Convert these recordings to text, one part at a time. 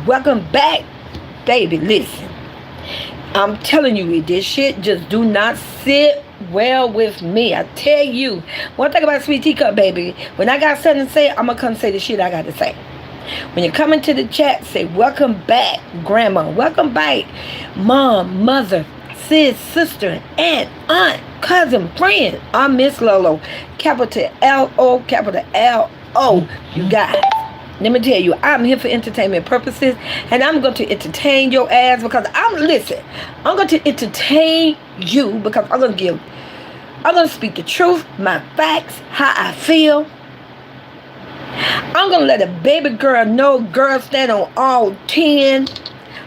Welcome back, baby. Listen, I'm telling you, this shit just do not sit well with me. I tell you. One thing about Sweet Teacup, baby, when I got something to say, I'm going to come say the shit I got to say. When you come into the chat, say, welcome back, grandma. Welcome back, mom, mother, sis, sister, aunt, cousin, friend. I'm Miss Lolo. Capital L-O, capital L-O. You guys. Let me tell you, I'm here for entertainment purposes, and I'm going to entertain your ass because I'm going to entertain you because I'm going to speak the truth, my facts, how I feel. I'm going to let a baby girl know girl stand on all 10.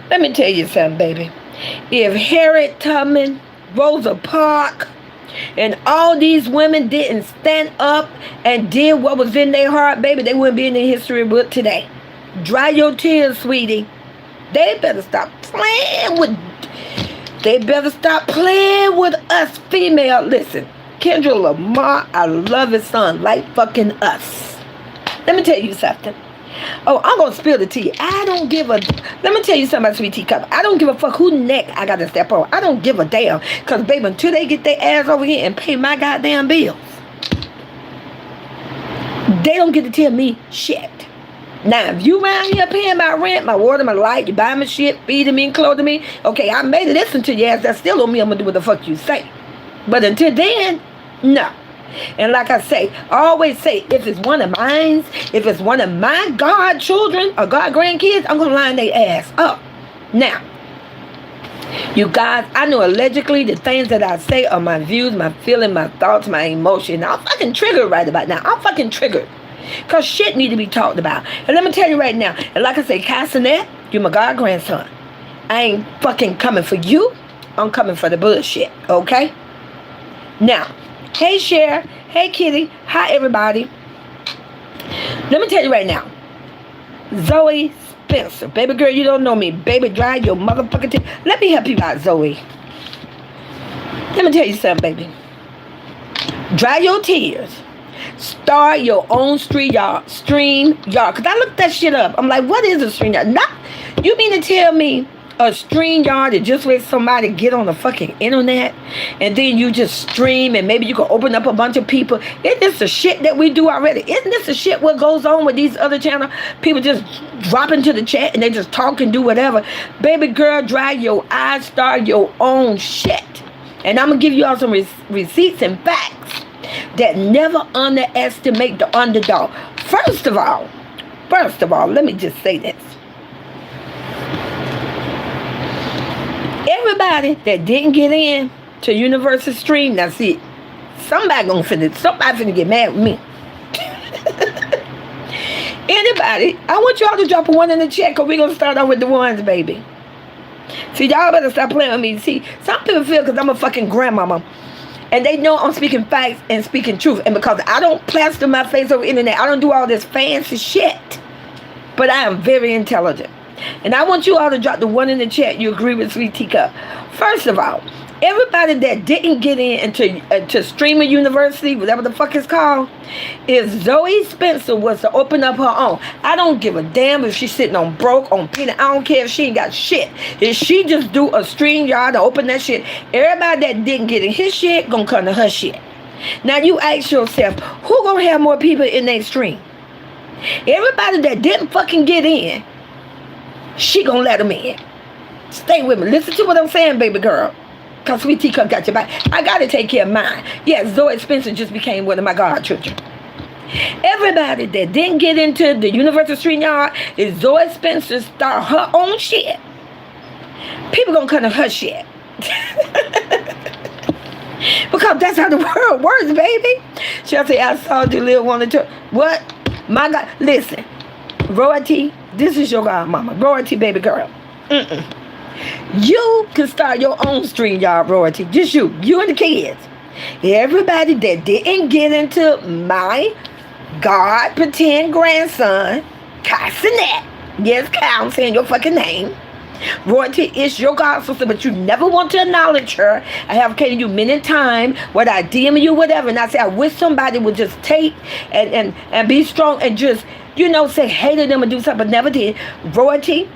Let me tell you something, baby. If Harriet Tubman, Rosa Parks, and all these women didn't stand up and did what was in their heart, baby, they wouldn't be in the history book today. Dry your tears, sweetie. They better stop playing with us female. Listen, Kendrick Lamar, I love his son like fucking us. Let me tell you something. Oh, I'm going to spill the tea. Let me tell you something about Sweet Teacup. I don't give a fuck who neck I got to step on. I don't give a damn. Because, baby, until they get their ass over here and pay my goddamn bills, they don't get to tell me shit. Now, if you around here paying my rent, my water, my light, you buy me shit, feeding me and clothing me, okay, I may listen to your ass. That's still on me. I'm going to do what the fuck you say. But until then, no. And like I say, I always say, if it's one of mine, if it's one of my godchildren or god grandkids, I'm going to line their ass up. Now, you guys, I know allegedly the things that I say are my views, my feelings, my thoughts, my emotions. I'm fucking triggered right about now. I'm fucking triggered. Because shit need to be talked about. And let me tell you right now, and like I say, Cassinet, you're my god grandson. I ain't fucking coming for you. I'm coming for the bullshit, okay? Now, hey, Cher. Hey, Kitty. Hi, everybody. Let me tell you right now. Zoe Spencer. Baby girl, you don't know me. Baby, dry your motherfucking tears. Let me help you out, Zoe. Let me tell you something, baby. Dry your tears. Start your own stream yard. Because I looked that shit up. I'm like, what is a stream yard? You mean to tell me a stream yard is just where somebody get on the fucking internet and then you just stream and maybe you can open up a bunch of people? Isn't this the shit that we do already? Isn't this the shit what goes on with these other channels? People just drop into the chat and they just talk and do whatever. Baby girl, dry your eyes, start your own shit. And I'm going to give you all some receipts and facts that never underestimate the underdog. First of all, let me just say this. Everybody that didn't get in to Universal Stream, now see, somebody finna get mad with me. Anybody, I want y'all to drop a one in the chat because we're going to start off with the ones, baby. See, y'all better stop playing with me. See, some people feel because I'm a fucking grandmama and they know I'm speaking facts and speaking truth. And because I don't plaster my face over the internet, I don't do all this fancy shit. But I am very intelligent. And I want you all to drop the one in the chat. You agree with Sweet Teacup. First of all, everybody that didn't get into Streamer University, whatever the fuck it's called, if Zoe Spencer was to open up her own, I don't give a damn if she's sitting on broke, on penny. I don't care if she ain't got shit. If she just do a stream yard and open that shit, everybody that didn't get in his shit gonna come to her shit. Now you ask yourself, who gonna have more people in their stream? Everybody that didn't fucking get in, she gonna let them in. Stay with me. Listen to what I'm saying, baby girl. Because Sweet Teacup got your back. I gotta take care of mine. Yes, Zoe Spencer just became one of my godchildren. Everybody that didn't get into the Universal Street Yard, is Zoe Spencer start her own shit, people gonna come to her shit. Because that's how the world works, baby. She'll say, I saw you little one to what? My God, listen. Royalty, this is your godmama. Royalty, baby girl. You can start your own stream yard, Royalty. Just you and the kids. Everybody that didn't get into my God pretend grandson, Cassinet. Yes, Cal, I'm saying your fucking name. Royalty is your god sister, but you never want to acknowledge her. I have catered you many times, whether I DM you, whatever, and I say I wish somebody would just take and be strong and just, say hey to them and do something, but never did. Royalty,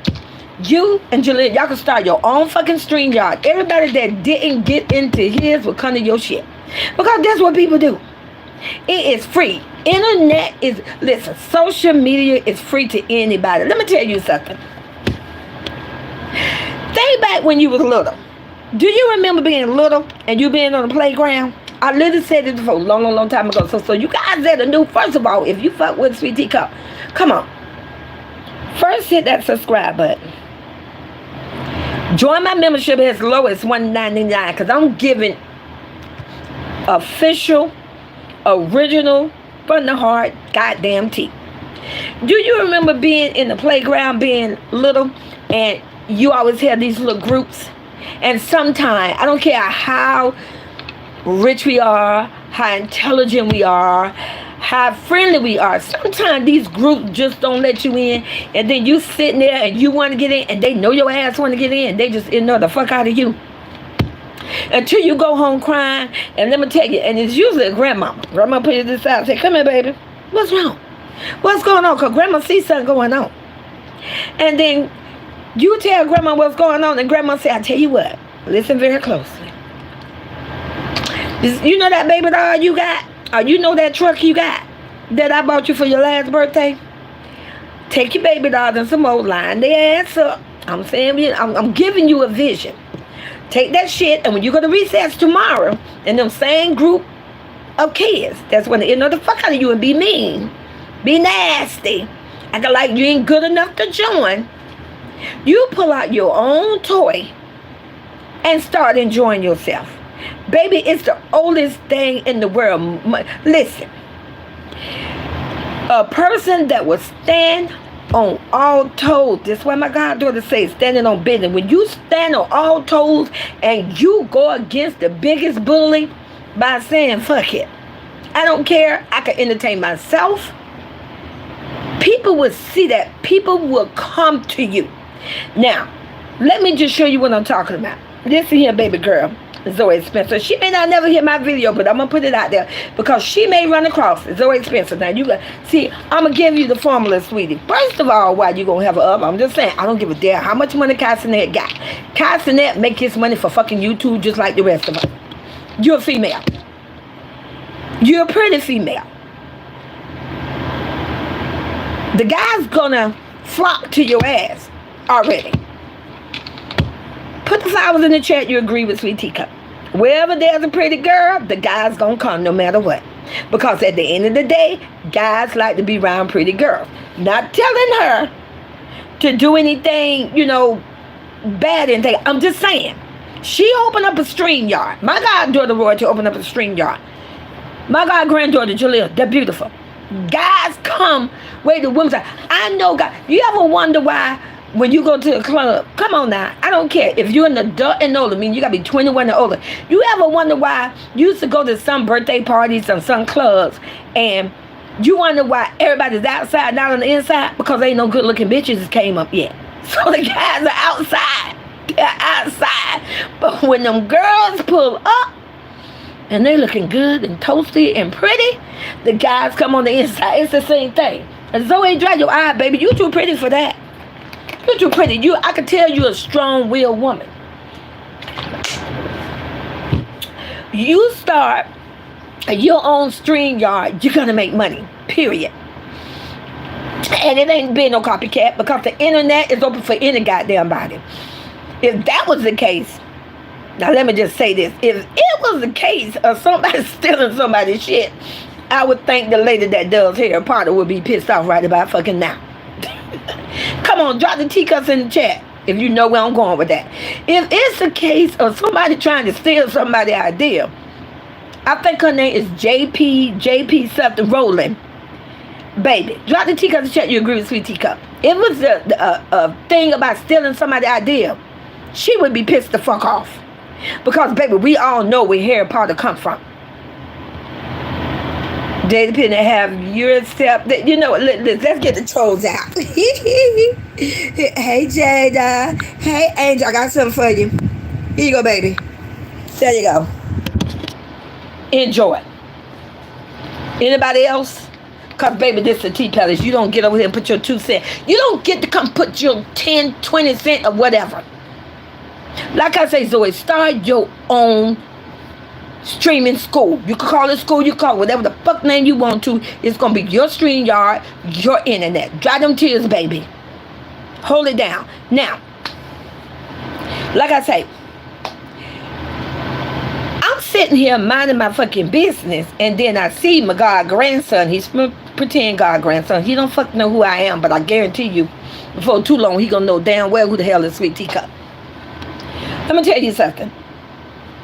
You and Juliet, y'all can start your own fucking stream yard. Everybody that didn't get into his will come to your shit. Because that's what people do. It is free. Internet is, listen, social media is free to anybody. Let me tell you something. Think back when you was little. Do you remember being little and you being on the playground? I literally said this before a long, long, long time ago. So you guys that are new, first of all, if you fuck with Sweet Teacup, come on. First, hit that subscribe button. Join my membership as low as $1.99 because I'm giving official, original, from the heart, goddamn tea. Do you remember being in the playground, being little, and you always had these little groups? And sometimes, I don't care how rich we are, how intelligent we are, how friendly we are, sometimes these groups just don't let you in, and then you sitting there and you want to get in, and they know your ass want to get in, they just ignore the fuck out of you until you go home crying. And let me tell you, and it's usually a grandmama put you this out and say, come here baby, what's wrong, what's going on? Because grandma sees something going on, and then you tell grandma what's going on, and grandma say, I tell you what, listen very closely. You know that baby doll you got? Or you know that truck you got that I bought you for your last birthday? Take your baby dolls and some more, line their ass up. I'm saying, I'm giving you a vision. Take that shit, and when you go to recess tomorrow, and them same group of kids, that's when they ignore the fuck out of you and be mean, be nasty, acting like you ain't good enough to join. You pull out your own toy and start enjoying yourself. Baby, it's the oldest thing in the world. Listen, a person that will stand on all toes. That's why my goddaughter says standing on business. When you stand on all toes and you go against the biggest bully by saying, fuck it, I don't care, I can entertain myself. People will see that. People will come to you. Now, let me just show you what I'm talking about. Listen here, baby girl. Zoe Spencer. She may not never hear my video, but I'm gonna put it out there because she may run across it. Zoe Spencer. Now you got see, I'm gonna give you the formula, sweetie. First of all, why you gonna have her up? I'm just saying, I don't give a damn how much money Cassinet got. Cassinet make his money for fucking YouTube just like the rest of us. You're a female. You're a pretty female. The guy's gonna flock to your ass already. Put the flowers in the chat you agree with Sweet Teacup. Wherever there's a pretty girl, the guy's gonna come no matter what. Because at the end of the day, guys like to be around pretty girls. Not telling her to do anything, you know, bad and thing. I'm just saying. She opened up a stream yard. My goddaughter Royalty opened up a stream yard. My god granddaughter Jaleel, they're beautiful. Guys come where the women are. I know guys. You ever wonder why when you go to a club, come on now, I don't care if you're an adult and older, I mean you gotta be 21 and older. You ever wonder why you used to go to some birthday parties and some clubs and you wonder why everybody's outside, not on the inside? Because ain't no good looking bitches came up yet. So the guys are outside. They're outside. But when them girls pull up and they looking good and toasty and pretty, the guys come on the inside. It's the same thing. And Zoe, dry your eye, baby. You too pretty for that. You're too pretty. I can tell you're a strong-willed woman. You start your own stream yard, you're gonna make money. Period. And it ain't been no copycat because the internet is open for any goddamn body. If that was the case, now let me just say this: if it was the case of somebody stealing somebody's shit, I would think the lady that does hair, Potter, would be pissed off right about fucking now. Come on, drop the teacups in the chat if you know where I'm going with that. If it's a case of somebody trying to steal somebody's idea, I think her name is JP something Rolling. Baby, drop the teacup in the chat. You agree with Sweet Teacup? If it was a thing about stealing somebody's idea, she would be pissed the fuck off. Because, baby, we all know where Harry Potter come from. They depend on have yourself. You know, let's get the trolls out. Hey, Jada. Hey, Angel. I got something for you. Here you go, baby. There you go. Enjoy. Anybody else? Because, baby, this is a tea palace. You don't get over here and put your 2 cents. You don't get to come put your 10, 20 cents or whatever. Like I say, Zoe, start your own streaming school. You can call it school, you can call it whatever the fuck name you want to. It's going to be your stream yard, your internet. Dry them tears, baby. Hold it down. Now, like I say, I'm sitting here minding my fucking business, and then I see my god grandson. He's pretend god grandson. He don't fucking know who I am, but I guarantee you, before too long, he gonna know damn well who the hell is Sweet Teacup. Let me tell you something.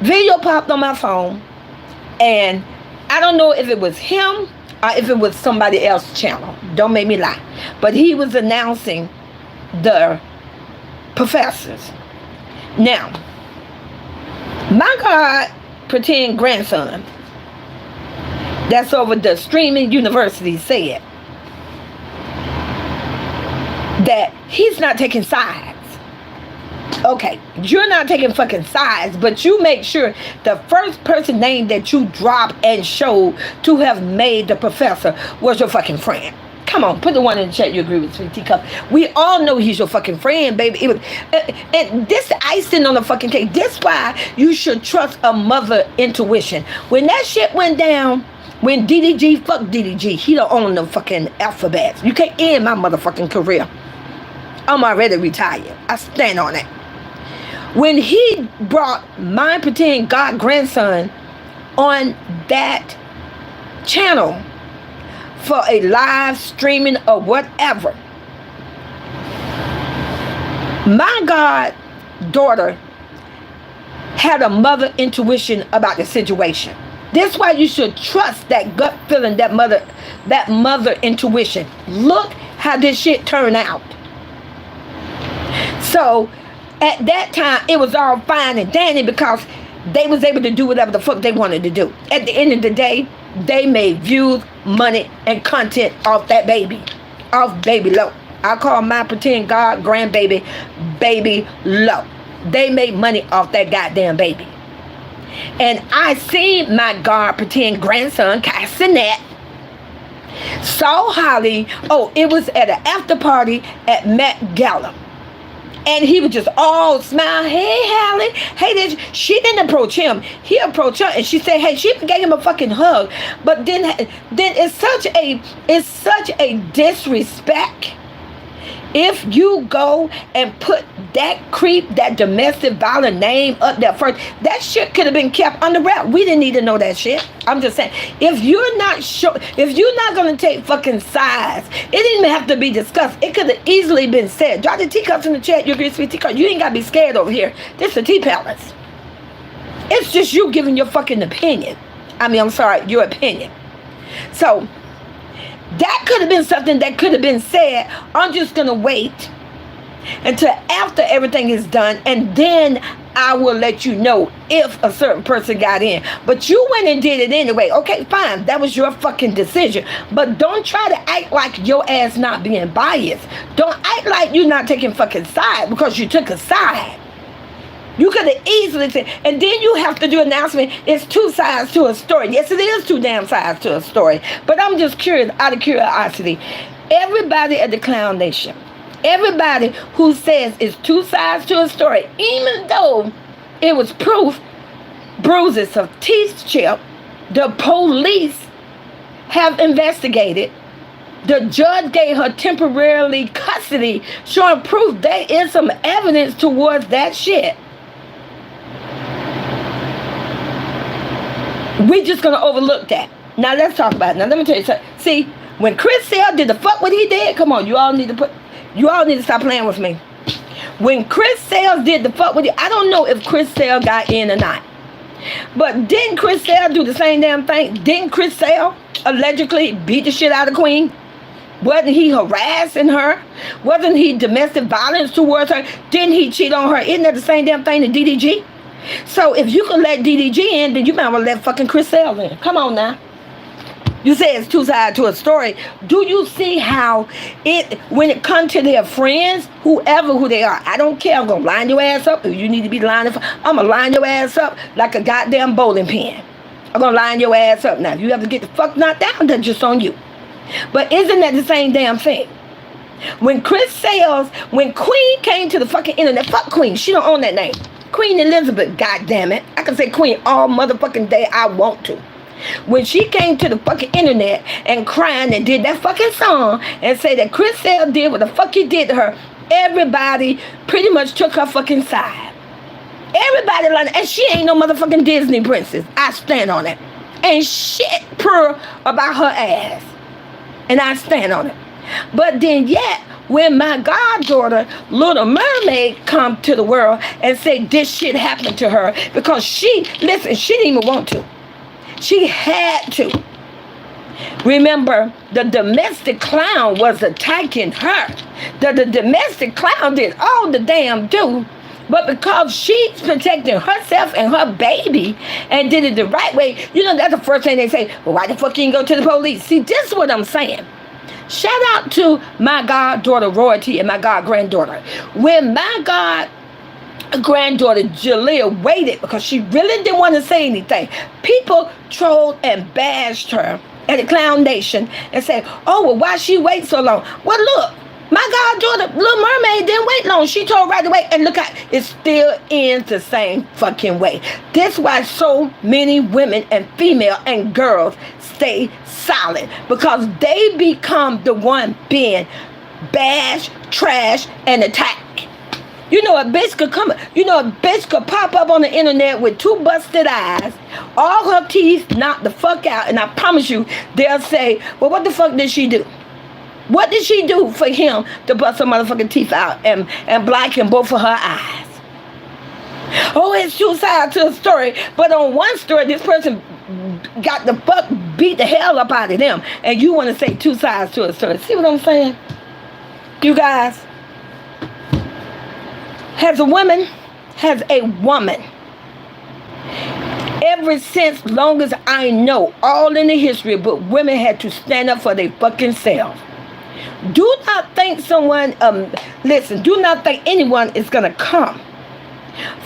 Video popped on my phone, and I don't know if it was him or if it was somebody else's channel. Don't make me lie. But he was announcing the professors. Now, my god pretend grandson that's over the streaming university said that he's not taking sides. Okay, you're not taking fucking sides, but you make sure the first person name that you drop and show to have made the professor was your fucking friend. Come on, put the one in the chat you agree with, Sweet Teacup. We all know he's your fucking friend, baby. It was, and this icing on the fucking cake. This why you should trust a mother intuition. When that shit went down, when DDG, fuck DDG, he don't own the fucking alphabets. You can't end my motherfucking career. I'm already retired. I stand on it. When he brought my pretend god grandson on that channel for a live streaming or whatever, my god daughter had a mother intuition about the situation. This is why you should trust that gut feeling, that mother intuition. Look how this shit turned out. So at that time, it was all fine and dandy because they was able to do whatever the fuck they wanted to do. At the end of the day, they made views, money, and content off that baby. Off Baby Low. I call my pretend god grandbaby Baby Low. They made money off that goddamn baby. And I seen my god pretend grandson, Cassinet, saw Holly. Oh, it was at an after party at Met Gala. And he was just all smile. Hey, Hallie. Hey, this. She didn't approach him. He approached her, and she said, "Hey." She gave him a fucking hug. But then it's such a disrespect if you go and put that creep, that domestic violent name up there first. That shit could have been kept under wrap. We didn't need to know that shit. I'm just saying, if you're not sure, if you're not going to take fucking sides, it didn't even have to be discussed. It could have easily been said. Drop the teacups in the chat. You agree, Sweet Teacup? You ain't got to be scared over here. This is a tea palace. It's just you giving your fucking opinion. I'm sorry, your opinion. So that could have been something that could have been said. I'm just going to wait until after everything is done, and then I will let you know if a certain person got in. But you went and did it anyway. Okay, fine. That was your fucking decision. But don't try to act like your ass not being biased. Don't act like you're not taking fucking side because you took a side. You could have easily said, and then you have to do an announcement. It's 2 sides to a story. Yes, it is 2 damn sides to a story. But I'm just curious, out of curiosity. Everybody at the Clown Nation, everybody who says it's 2 sides to a story, even though it was proof, bruises of teeth chip, the police have investigated. The judge gave her temporarily custody, showing proof there is some evidence towards that shit. We just gonna overlook that. Now let's talk about it. Now let me tell you something. See, when Chris Sale did the fuck what he did, come on, you all need to stop playing with me. When Chris Sale did the fuck with it, I don't know if Chris Sale got in or not. But didn't Chris Sale do the same damn thing? Didn't Chris Sale allegedly beat the shit out of Queen? Wasn't he harassing her? Wasn't he domestic violence towards her? Didn't he cheat on her? Isn't that the same damn thing to DDG? So if you can let DDG in, then you might well let fucking Chris Sale in. Come on now. You say it's 2 sides to a story. Do you see how when it comes to their friends, whoever who they are, I don't care. I'm going to line your ass up. If you need to be lining up, I'm going to line your ass up like a goddamn bowling pin. I'm going to line your ass up. Now, if you have to get the fuck knocked down, that's just on you. But isn't that the same damn thing? When when Queen came to the fucking internet, fuck Queen, she don't own that name. Queen Elizabeth, goddamn it. I can say Queen all motherfucking day I want to. When she came to the fucking internet and crying and did that fucking song and said that Chris Sale did what the fuck he did to her, everybody pretty much took her fucking side. Everybody like, and she ain't no motherfucking Disney princess. I stand on it. And shit purr about her ass. And I stand on it. But then yet, when my goddaughter, Little Mermaid, come to the world and say this shit happened to her because she didn't even want to. She had to. Remember, the domestic clown was attacking her. The domestic clown did all the damn do. But because she's protecting herself and her baby and did it the right way, you know, that's the first thing they say, well, why the fuck you didn't go to the police? See, this is what I'm saying. Shout out to my goddaughter, Royalty, and my god-granddaughter. When my god-granddaughter, Jalea, waited because she really didn't want to say anything, people trolled and bashed her at the Clown Nation and said, oh, well, why she wait so long? Well, look. My goddaughter, Little Mermaid, didn't wait long. She told right away, and look how it still ends the same fucking way. That's why so many women and female and girls stay silent, because they become the one being bashed, trashed, and attacked. You know, a bitch could pop up on the internet with 2 busted eyes, all her teeth knocked the fuck out, and I promise you, they'll say, well, what the fuck did she do? What did she do for him to bust her motherfucking teeth out and blacken both of her eyes? Oh, it's 2 sides to the story. But on one story, this person got the fuck beat the hell up out of them. And you want to say 2 sides to a story. See what I'm saying? You guys, as a woman, ever since long as I know, all in the history, but women had to stand up for their fucking selves. Do not think do not think anyone is going to come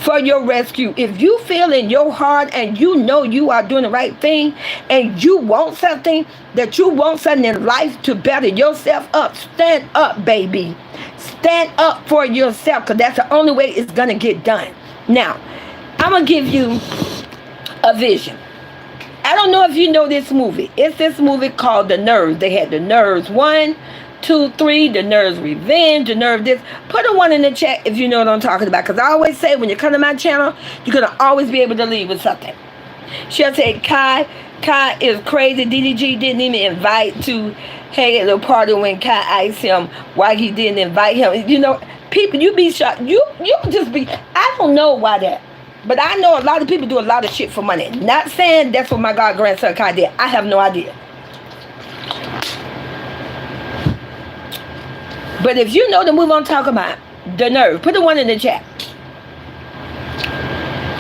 for your rescue. If you feel in your heart and you know you are doing the right thing and you want something in life to better yourself up, stand up, baby. Stand up for yourself, because that's the only way it's going to get done. Now, I'm going to give you a vision. I don't know if you know this movie. It's this movie called The Nerves. They had The Nerves 1, 2, 3, The Nerves Revenge, The Nerve this. Put a 1 in the chat if you know what I'm talking about. Because I always say when you come to my channel, you're going to always be able to leave with something. She'll say, Kai is crazy. DDG didn't even invite to hang at the party when Kai asked him why he didn't invite him. You know, people, you be shocked. You just be, I don't know why that. But I know a lot of people do a lot of shit for money. Not saying that's what my god-grandson Kai did. I have no idea. But if you know the movie I'm talking about, The Nerve, put the 1 in the chat.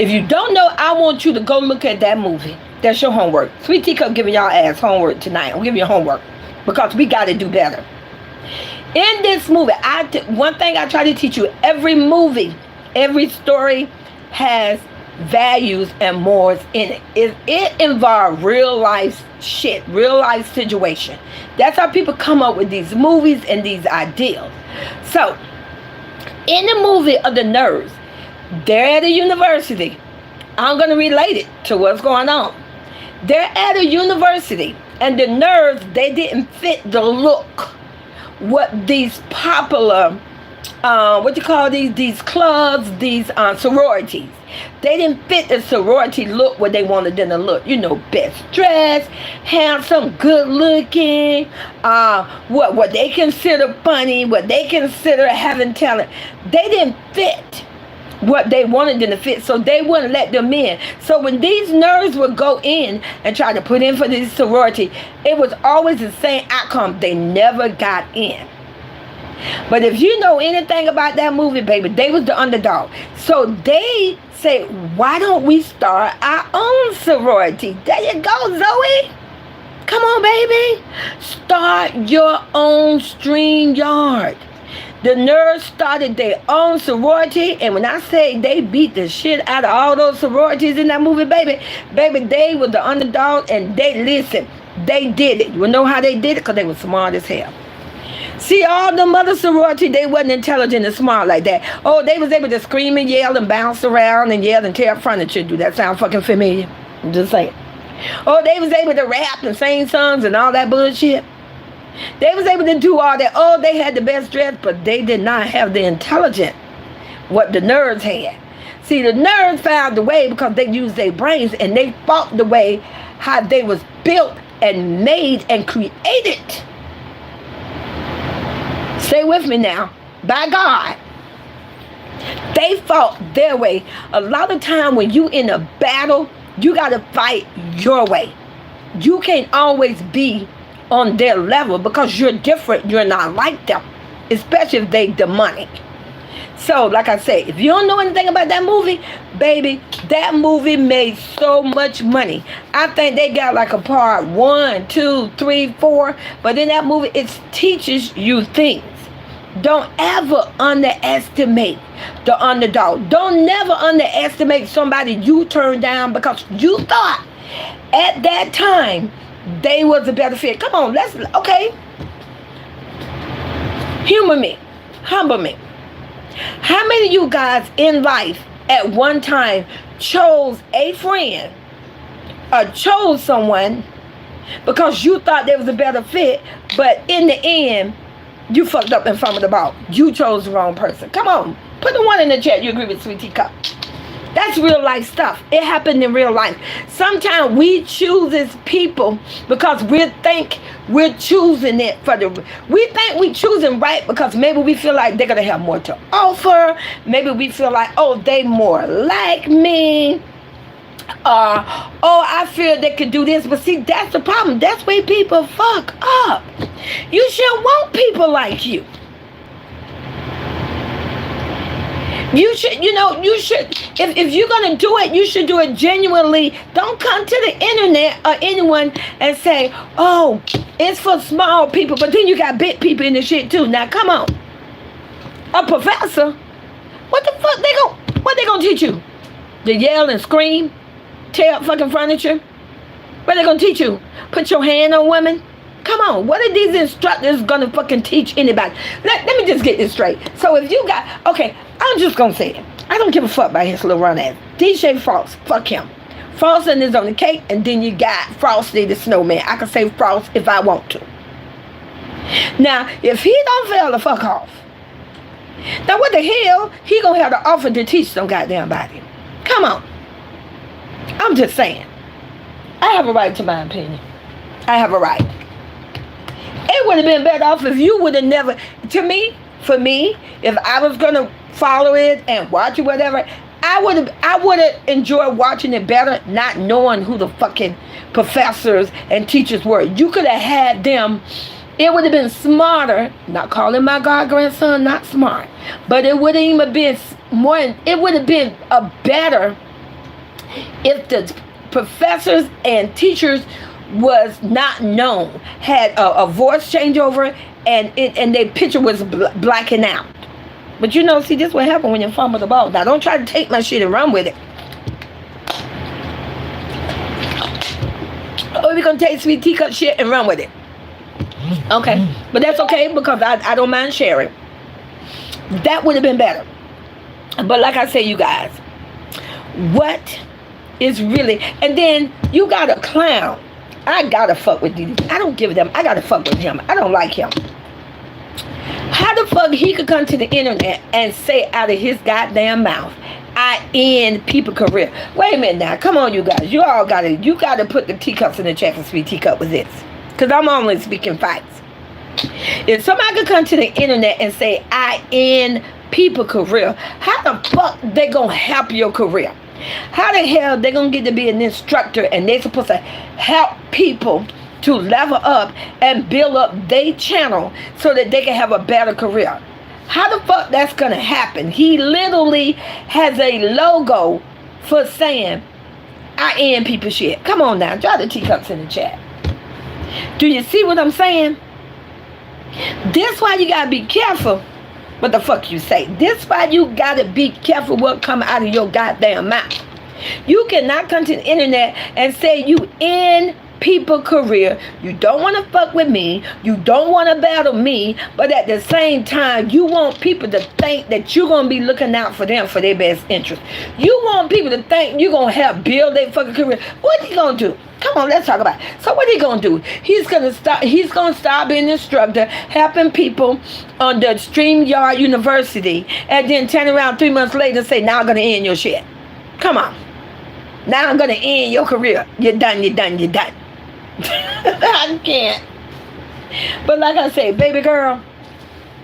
If you don't know, I want you to go look at that movie. That's your homework. Sweet Teacup giving y'all ass homework tonight. I'm giving you homework because we got to do better. In this movie, one thing I try to teach you, every movie, every story has values and mores in it. It involves real life shit, real life situation. That's how people come up with these movies and these ideals. So, in the movie of The Nerves, they're at a university. I'm going to relate it to what's going on. They're at a university, and the nerves, they didn't fit the look. What these popular, these clubs, these sororities. They didn't fit the sorority look what they wanted them to look. You know, best dressed, handsome, good looking, what they consider funny, what they consider having talent. They didn't fit what they wanted them to fit, so they wouldn't let them in. So when these nerds would go in and try to put in for this sorority, it was always the same outcome. They never got in. But if you know anything about that movie, baby, they was the underdog. So they say, why don't we start our own sorority? There you go, Zoe. Come on, baby. Start your own stream yard. The nerds started their own sorority, and when I say they beat the shit out of all those sororities in that movie, baby, they were the underdog, and they, listen, They did it. You know how they did it? Because they were smart as hell. See, all the mother sorority, they wasn't intelligent and smart like that. Oh, they was able to scream and yell and bounce around and yell and tear up furniture. Do that sound fucking familiar? I'm just saying. Oh, they was able to rap and sing songs and all that bullshit. They was able to do all that. Oh, they had the best dress, but they did not have the intelligence what the nerds had. See, the nerds found the way because they used their brains and they fought the way how they was built and made and created. Stay with me now. By God. They fought their way. A lot of time when you in a battle, you got to fight your way. You can't always be on their level because you're different. You're not like them. Especially if they demonic. So, like I say, if you don't know anything about that movie, baby, that movie made so much money. I think they got like a part 1, 2, 3, 4. But in that movie, it teaches you things. Don't ever underestimate the underdog. Don't never underestimate somebody you turned down because you thought at that time they was a better fit. Come on, okay. Humor me. Humble me. How many of you guys in life at one time chose a friend or chose someone because you thought they was a better fit, but in the end, you fucked up and fumbled the ball. You chose the wrong person. Come on. Put the one in the chat. You agree with Sweet Teacup. That's real life stuff. It happened in real life. Sometimes we choose as people because we think we're choosing it for the... We think we're choosing right because maybe we feel like they're going to have more to offer. Maybe we feel like, oh, they more like me. Oh, I feel they could do this. But see, that's the problem. That's where people fuck up. You should want people like you. You should, if you're going to do it, you should do it genuinely. Don't come to the internet or anyone and say, oh, it's for small people. But then you got big people in the shit too. Now, come on. A professor? What the fuck what they going to teach you? To yell and scream? Tear up fucking furniture? What they gonna teach you? Put your hand on women? Come on, what are these instructors gonna fucking teach anybody? Let me just get this straight. So if you got, okay, I'm just gonna say it. I don't give a fuck about his little run ass. DJ Frost, fuck him. Frosting is on the cake, and then you got Frosty the Snowman. I can say Frost if I want to. Now, if he don't fail the fuck off, now what the hell he gonna have to offer to teach some goddamn body? Come on. I'm just saying. I have a right to my opinion. I have a right. It would have been better off if you would have never... For me, if I was going to follow it and watch it, whatever, I would have enjoyed watching it better, not knowing who the fucking professors and teachers were. You could have had them... It would have been smarter, not calling my god-grandson not smart, but it would have even been more... It would have been a better... if the professors and teachers was not known, had a voice changeover, and their picture was blacking out. But see, this is what happened when you fumble the ball. Now, don't try to take my shit and run with it. Or we're going to take Sweet Teacup shit and run with it. Okay. But that's okay because I don't mind sharing. That would have been better. But like I say, you guys, what... is really, and then you got a clown. I gotta fuck with these. I don't give them. I gotta fuck with him. I don't like him. How the fuck he could come to the internet and say out of his goddamn mouth, I end people's career? Wait a minute now. Come on, you guys. You gotta put the teacups in the chat for Sweet Teacup with this. Because I'm only speaking facts. If somebody could come to the internet and say, I end people's career, how the fuck they gonna help your career? How the hell they gonna get to be an instructor and they supposed to help people to level up and build up their channel so that they can have a better career? How the fuck that's gonna happen? He literally has a logo for saying, I end people shit. Come on now, drop the teacups in the chat. Do you see what I'm saying? This why you gotta be careful what the fuck you say. This why you gotta be careful what come out of your goddamn mouth. You cannot come to the internet and say you in people's career. You don't want to fuck with me. You don't want to battle me. But at the same time, you want people to think that you're going to be looking out for them for their best interest. You want people to think you're going to help build their fucking career. What he going to do? Come on, let's talk about it. So what he going to do? He's going to start being an instructor, helping people on the StreamYard University, and then turn around 3 months later and say, now I'm going to end your shit. Come on. Now I'm going to end your career. You're done, you're done, you're done. I can't. But like I say, baby girl,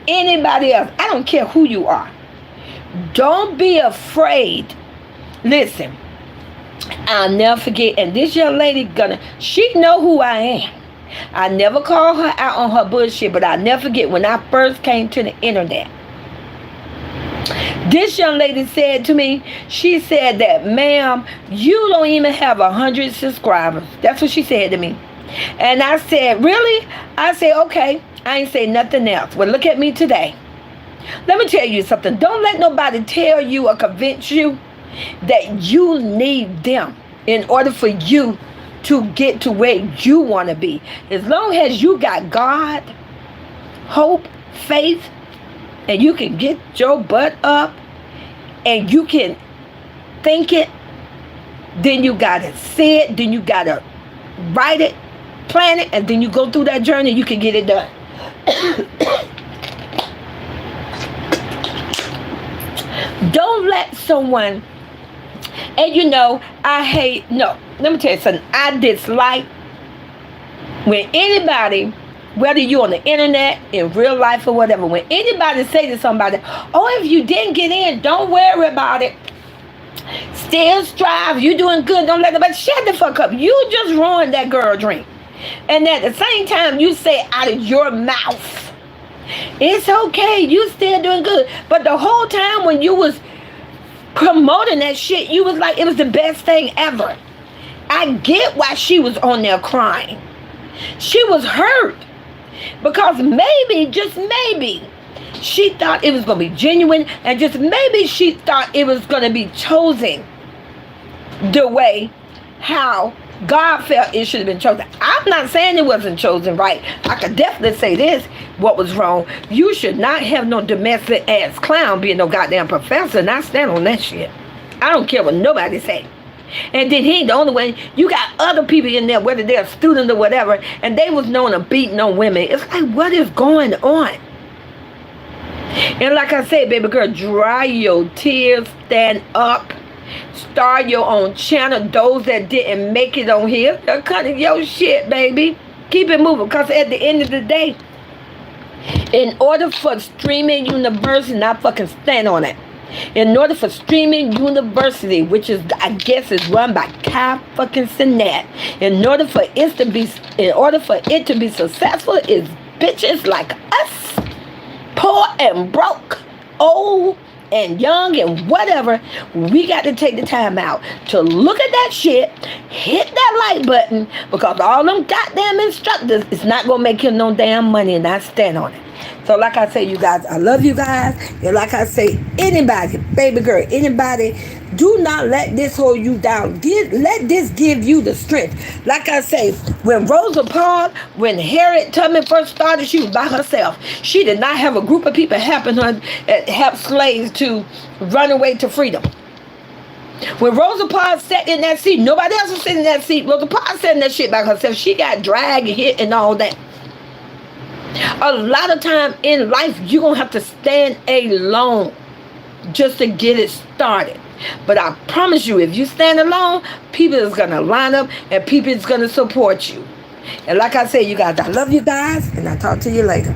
anybody else, I don't care who you are. Don't be afraid. Listen, I'll never forget, and this young lady she know who I am. I never call her out on her bullshit, but I'll never forget when I first came to the internet. This young lady said to me, she said that, ma'am, you don't even have 100 subscribers. That's what she said to me. And I said, really? I said, okay. I ain't say nothing else. Well, look at me today. Let me tell you something. Don't let nobody tell you or convince you that you need them in order for you to get to where you want to be. As long as you got God, hope, faith, and you can get your butt up and you can think it, then you got to say it, then you got to write it, plan it, and then you go through that journey, you can get it done. Don't let someone, and you know, let me tell you something, I dislike when anybody, whether you're on the internet, in real life or whatever, when anybody say to somebody, oh, if you didn't get in, don't worry about it. Still strive. You doing good. Don't let nobody, shut the fuck up. You just ruined that girl dream. And at the same time, you say out of your mouth, it's okay. You still doing good. But the whole time when you was promoting that shit, you was like, it was the best thing ever. I get why she was on there crying. She was hurt. Because maybe, just maybe, she thought it was going to be genuine, and just maybe she thought it was going to be chosen the way how God felt it should have been chosen. I'm not saying it wasn't chosen right. I could definitely say this, what was wrong. You should not have no domestic ass clown being no goddamn professor, and I stand on that shit. I don't care what nobody say. And then he ain't the only one. You got other people in there, whether they're a student or whatever, and they was known to beating on women. It's like, what is going on? And like I said, baby girl, dry your tears, stand up, start your own channel. Those that didn't make it on here, they're cutting your shit, baby. Keep it moving, because at the end of the day, in order for Streaming University, and I fucking stand on it, in order for Streaming University, which is, I guess, is run by Kai fucking Sinet, in order for it to be successful, is bitches like us, poor and broke, old and young and whatever, we got to take the time out to look at that shit, hit that like button, because all them goddamn instructors is not gonna make you no damn money, and I stand on it. So like I say, you guys, I love you guys. And like I say, anybody, baby girl, anybody, do not let this hold you down. Let this give you the strength. Like I say, when Rosa Parks, when Harriet Tubman first started, she was by herself. She did not have a group of people helping her, help slaves to run away to freedom. When Rosa Parks sat in that seat, nobody else was sitting in that seat. Rosa Parks sat in that shit by herself. She got dragged and hit and all that. A lot of time in life, you're going to have to stand alone just to get it started. But I promise you, if you stand alone, people is going to line up and people is going to support you. And like I said, you guys, I love you guys, and I'll talk to you later.